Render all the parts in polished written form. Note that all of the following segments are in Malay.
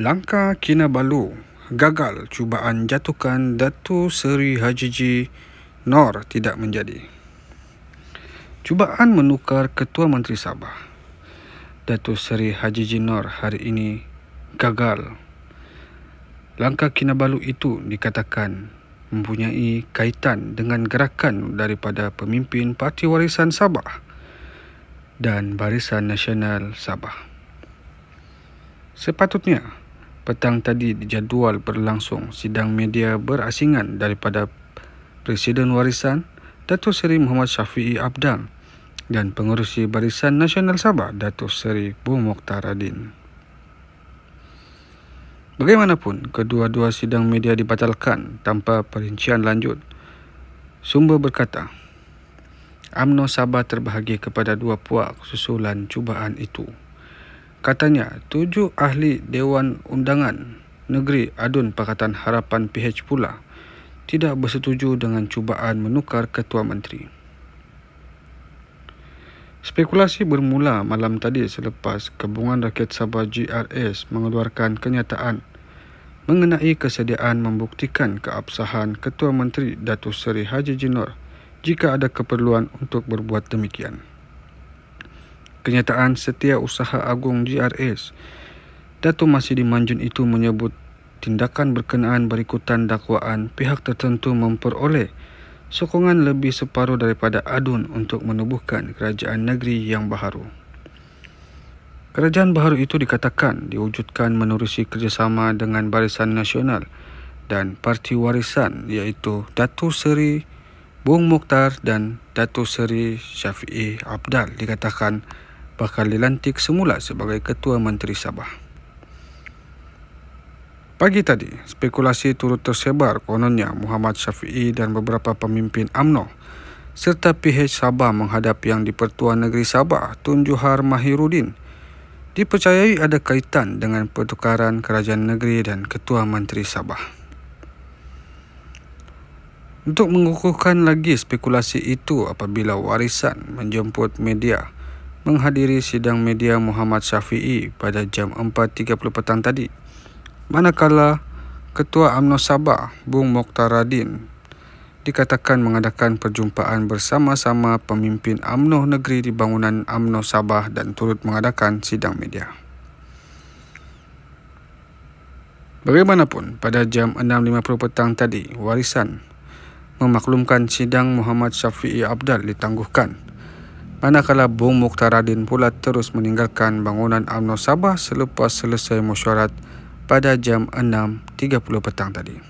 Langkah Kinabalu gagal cubaan jatuhkan Datuk Seri Haji Nor tidak menjadi. Cubaan menukar Ketua Menteri Sabah Datuk Seri Haji Nor hari ini gagal. Langkah Kinabalu itu dikatakan mempunyai kaitan dengan gerakan daripada pemimpin Parti Warisan Sabah dan Barisan Nasional Sabah. Sepatutnya petang tadi dijadual berlangsung sidang media berasingan daripada Presiden Warisan Datuk Seri Muhammad Shafiee Apdal dan Pengerusi Barisan Nasional Sabah Datuk Seri Bung Mokhtar Radin. Bagaimanapun, kedua-dua sidang media dibatalkan tanpa perincian lanjut. Sumber berkata, UMNO Sabah terbahagi kepada dua puak susulan cubaan itu. Katanya, 7 ahli Dewan Undangan Negeri Adun Pakatan Harapan PH pula tidak bersetuju dengan cubaan menukar Ketua Menteri. Spekulasi bermula malam tadi selepas Gabungan Rakyat Sabah GRS mengeluarkan kenyataan mengenai kesediaan membuktikan keabsahan Ketua Menteri Datuk Seri Haji Nor jika ada keperluan untuk berbuat demikian. Kenyataan Setiausaha Agung GRS, Datuk Masidi Manjun itu menyebut tindakan berkenaan berikutan dakwaan pihak tertentu memperoleh sokongan lebih separuh daripada ADUN untuk menubuhkan kerajaan negeri yang baharu. Kerajaan baharu itu dikatakan diwujudkan menerusi kerjasama dengan Barisan Nasional dan Parti Warisan iaitu Datuk Seri Bung Mokhtar dan Datuk Seri Shafiee Apdal dikatakan bakal dilantik semula sebagai Ketua Menteri Sabah. Pagi tadi, spekulasi turut tersebar kononnya Muhammad Shafiee dan beberapa pemimpin UMNO serta PH Sabah menghadap Yang di-Pertuan Negeri Sabah Tun Johar Mahiruddin dipercayai ada kaitan dengan pertukaran kerajaan negeri dan Ketua Menteri Sabah. Untuk mengukuhkan lagi spekulasi itu apabila Warisan menjemput media menghadiri sidang media Muhammad Shafiee pada jam 4.30 petang tadi, manakala Ketua UMNO Sabah Bung Mokhtar Radin dikatakan mengadakan perjumpaan bersama-sama pemimpin UMNO negeri di bangunan UMNO Sabah dan turut mengadakan sidang media. Bagaimanapun, pada jam 6.50 petang tadi, Warisan memaklumkan sidang Muhammad Shafiee Apdal ditangguhkan, manakala Bung Mokhtar Radin pula terus meninggalkan bangunan UMNO Sabah selepas selesai mesyuarat pada jam 6.30 petang tadi.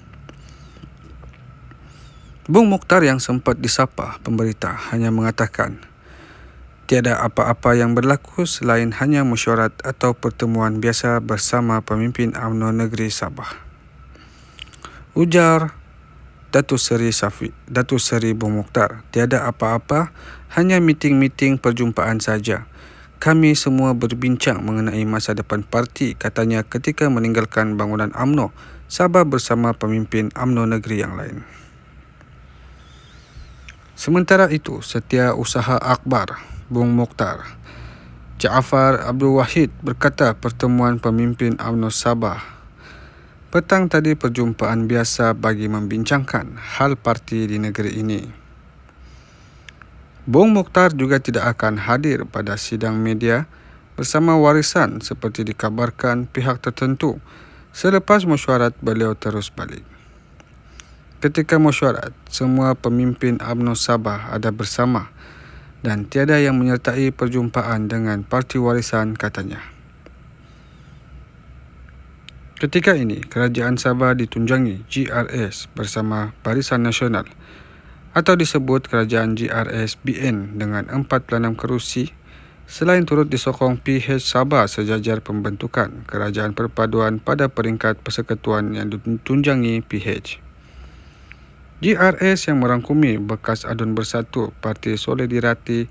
Bung Mokhtar yang sempat disapa pemberita hanya mengatakan tiada apa-apa yang berlaku selain hanya mesyuarat atau pertemuan biasa bersama pemimpin UMNO Negeri Sabah. Ujar Datuk Seri Bung Mokhtar, tiada apa-apa, hanya meeting-meeting perjumpaan saja. Kami semua berbincang mengenai masa depan parti, katanya ketika meninggalkan bangunan UMNO Sabah bersama pemimpin UMNO negeri yang lain. Sementara itu, Setiausaha Akhbar Bung Mokhtar, Jaafar Abdul Wahid berkata pertemuan pemimpin UMNO Sabah petang tadi perjumpaan biasa bagi membincangkan hal parti di negeri ini. Bung Mokhtar juga tidak akan hadir pada sidang media bersama Warisan seperti dikabarkan pihak tertentu. Selepas mesyuarat, beliau terus balik. Ketika mesyuarat, semua pemimpin UMNO Sabah ada bersama dan tiada yang menyertai perjumpaan dengan Parti Warisan, katanya. Ketika ini, Kerajaan Sabah ditunjangi GRS bersama Barisan Nasional atau disebut Kerajaan GRS BN dengan 46 kerusi selain turut disokong PH Sabah sejajar pembentukan Kerajaan Perpaduan pada peringkat persekutuan yang ditunjangi PH. GRS yang merangkumi bekas Adun Bersatu, Parti Solidariti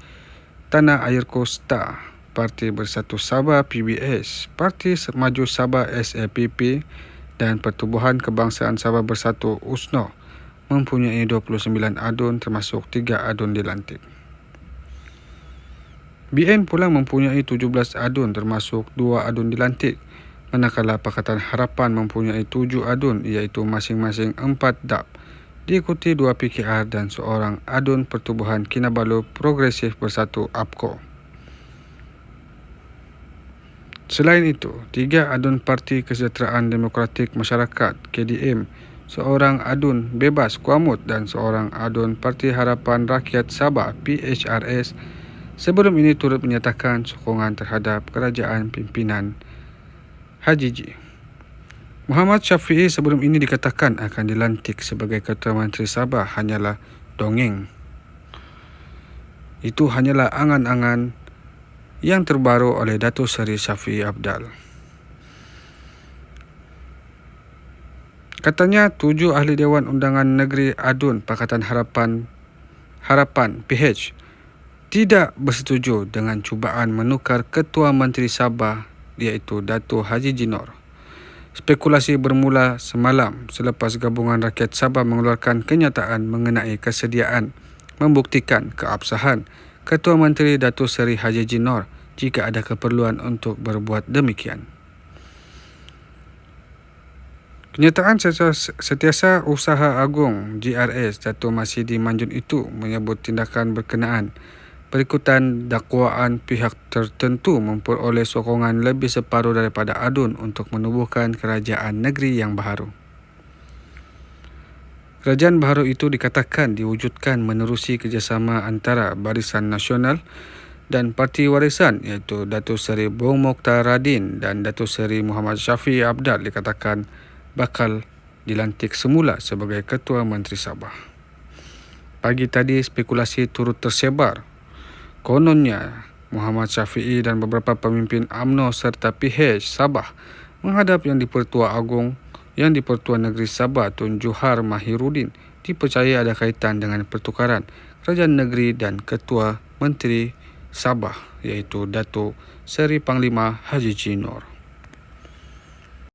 Tanah Air Kosta, Parti Bersatu Sabah PBS, Parti Maju Sabah SAPP dan Pertubuhan Kebangsaan Sabah Bersatu USNO mempunyai 29 adun termasuk 3 adun dilantik. BN pula mempunyai 17 adun termasuk 2 adun dilantik manakala Pakatan Harapan mempunyai 7 adun iaitu masing-masing 4 DAP, diikuti 2 PKR dan seorang adun Pertubuhan Kinabalu Progresif Bersatu APKO. Selain itu, 3 adun Parti Kesejahteraan Demokratik Masyarakat KDM, seorang adun Bebas Kuamut dan seorang adun Parti Harapan Rakyat Sabah PHRS sebelum ini turut menyatakan sokongan terhadap kerajaan pimpinan Haji G. Muhammad Syafiee sebelum ini dikatakan akan dilantik sebagai Ketua Menteri Sabah hanyalah dongeng. Itu hanyalah angan-angan yang terbaru oleh Datuk Seri Shafie Apdal. Katanya 7 ahli Dewan Undangan Negeri Adun Pakatan Harapan PH tidak bersetuju dengan cubaan menukar Ketua Menteri Sabah iaitu Datuk Haji G. Nor. Spekulasi bermula semalam selepas Gabungan Rakyat Sabah mengeluarkan kenyataan mengenai kesediaan membuktikan keabsahan Ketua Menteri Datuk Seri Haji G. Nor jika ada keperluan untuk berbuat demikian. Kenyataan Setiausaha Usaha Agung GRS Datuk Masidi Manjun itu menyebut tindakan berkenaan berikutan dakwaan pihak tertentu memperoleh sokongan lebih separuh daripada adun untuk menubuhkan kerajaan negeri yang baharu. Kerajaan baharu itu dikatakan diwujudkan menerusi kerjasama antara Barisan Nasional dan Parti Warisan iaitu Datuk Seri Bong Mokhtar Radin dan Datuk Seri Muhammad Shafie Apdal dikatakan bakal dilantik semula sebagai Ketua Menteri Sabah. Pagi tadi spekulasi turut tersebar. Kononnya Muhammad Syafiee dan beberapa pemimpin UMNO serta PH Sabah menghadap Yang di-Pertuan Negeri Sabah Tun Johar Mahiruddin dipercaya ada kaitan dengan pertukaran kerajaan negeri dan Ketua Menteri Sabah iaitu Datuk Seri Panglima Haji G. Nor.